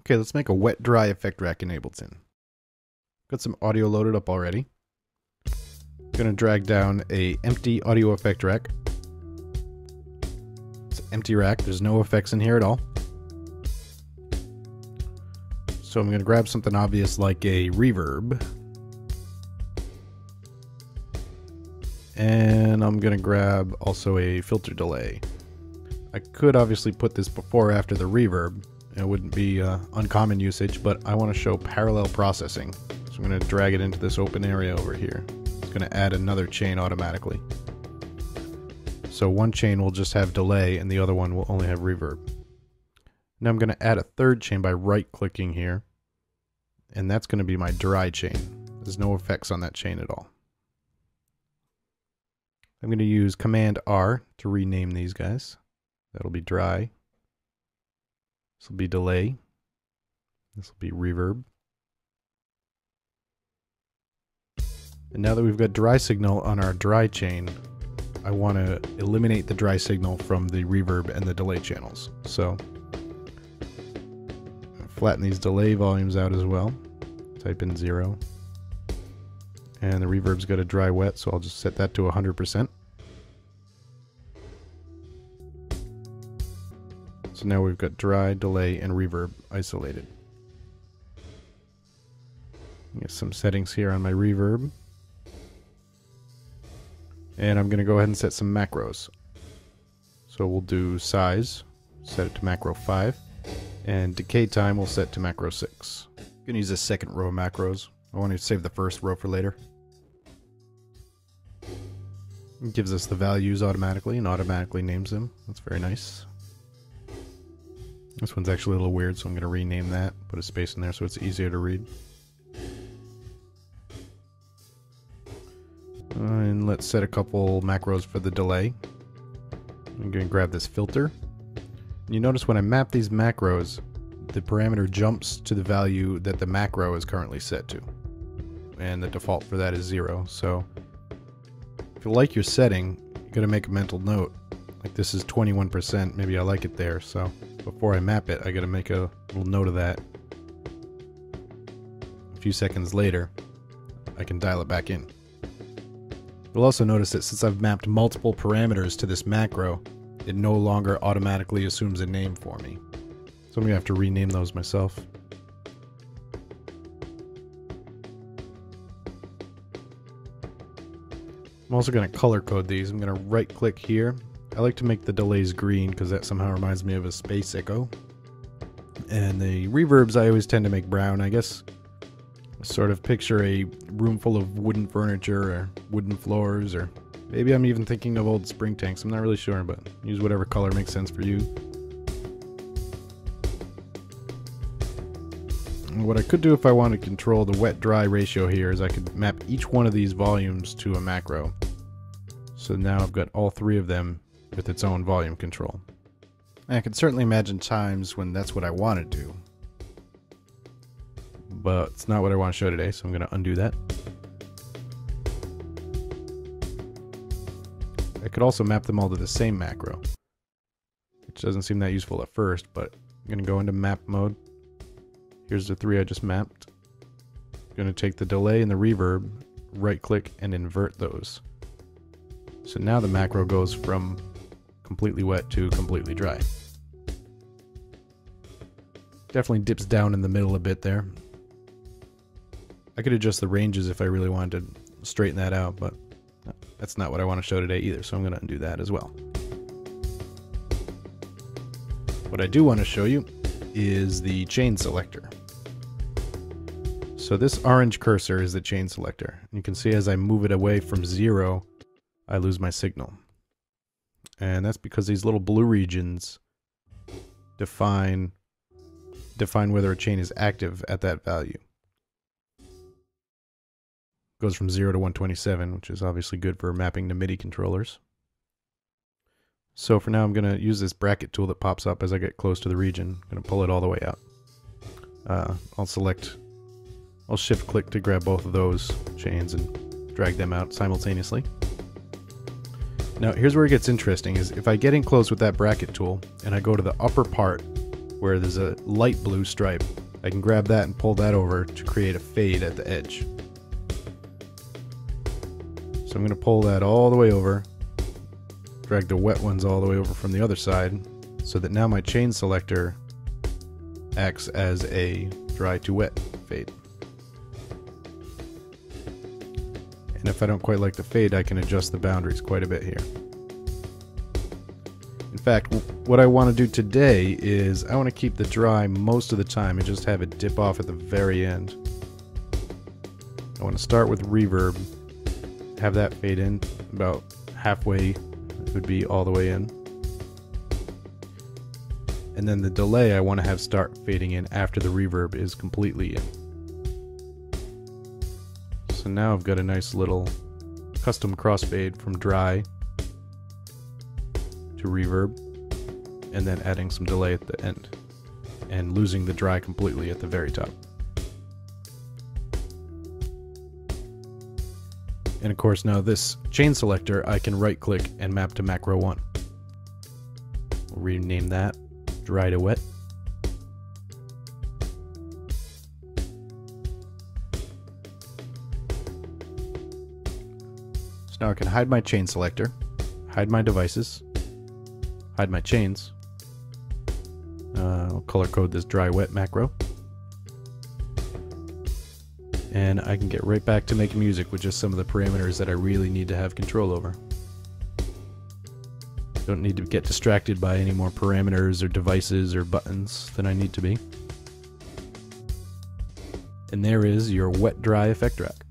Okay, let's make a WetDry effect rack in Ableton. Got some audio loaded up already. I'm gonna drag down a empty audio effect rack. It's an empty rack, there's no effects in here at all. So I'm gonna grab something obvious like a reverb. And I'm gonna grab also a filter delay. I could obviously put this before or after the reverb. It wouldn't be uncommon usage, but I want to show parallel processing. So I'm going to drag it into this open area over here. It's going to add another chain automatically. So one chain will just have delay and the other one will only have reverb. Now I'm going to add a third chain by right-clicking here. And that's going to be my dry chain. There's no effects on that chain at all. I'm going to use Command R to rename these guys. That'll be dry. This will be delay. This will be reverb. And now that we've got dry signal on our dry chain, I want to eliminate the dry signal from the reverb and the delay channels. So flatten these delay volumes out as well. Type in 0. And the reverb's got a dry wet, so I'll just set that to 100%. So now we've got dry, delay, and reverb isolated. Get some settings here on my reverb. And I'm going to go ahead and set some macros. So we'll do size, set it to macro 5. And decay time we'll set to macro 6. I'm going to use the second row of macros. I want to save the first row for later. It gives us the values automatically and automatically names them. That's very nice. This one's actually a little weird, so I'm going to rename that, put a space in there so it's easier to read. And let's set a couple macros for the delay. I'm going to grab this filter. You notice when I map these macros, the parameter jumps to the value that the macro is currently set to. And the default for that is 0. So if you like your setting, you got to make a mental note. Like this is 21%, maybe I like it there, so before I map it, I gotta make a little note of that. A few seconds later, I can dial it back in. You'll also notice that since I've mapped multiple parameters to this macro, it no longer automatically assumes a name for me. So I'm gonna have to rename those myself. I'm also gonna color code these. I'm gonna right click here. I like to make the delays green because that somehow reminds me of a space echo. And the reverbs I always tend to make brown. I guess sort of picture a room full of wooden furniture or wooden floors, or maybe I'm even thinking of old spring tanks. I'm not really sure, but use whatever color makes sense for you. And what I could do if I wanted to control the wet-dry ratio here is I could map each one of these volumes to a macro. So now I've got all three of them with its own volume control. And I can certainly imagine times when that's what I want to do. But it's not what I want to show today, so I'm going to undo that. I could also map them all to the same macro, which doesn't seem that useful at first, but I'm going to go into map mode. Here's the three I just mapped. I'm going to take the delay and the reverb, right click, and invert those. So now the macro goes from completely wet to completely dry. Definitely dips down in the middle a bit there. I could adjust the ranges if I really wanted to straighten that out, but that's not what I want to show today either, so I'm going to undo that as well. What I do want to show you is the chain selector. So this orange cursor is the chain selector. You can see as I move it away from 0, I lose my signal. And that's because these little blue regions define whether a chain is active at that value. It goes from 0 to 127, which is obviously good for mapping to MIDI controllers. So for now I'm going to use this bracket tool that pops up as I get close to the region. I'm going to pull it all the way out. I'll shift click to grab both of those chains and drag them out simultaneously. Now here's where it gets interesting, is if I get in close with that bracket tool and I go to the upper part where there's a light blue stripe. I can grab that and pull that over to create a fade at the edge. So I'm going to pull that all the way over, drag the wet ones all the way over from the other side, so that now my chain selector acts as a dry to wet fade. And if I don't quite like the fade, I can adjust the boundaries quite a bit here. In fact, what I want to do today is I want to keep the dry most of the time and just have it dip off at the very end. I want to start with reverb, have that fade in about halfway, it would be all the way in. And then the delay I want to have start fading in after the reverb is completely in. So now I've got a nice little custom crossfade from dry to reverb, and then adding some delay at the end, and losing the dry completely at the very top. And of course now this chain selector I can right click and map to macro 1. We'll rename that dry to wet. So now I can hide my chain selector, hide my devices, hide my chains. I'll color code this dry wet macro. And I can get right back to making music with just some of the parameters that I really need to have control over. Don't need to get distracted by any more parameters or devices or buttons than I need to be. And there is your WetDry effect rack.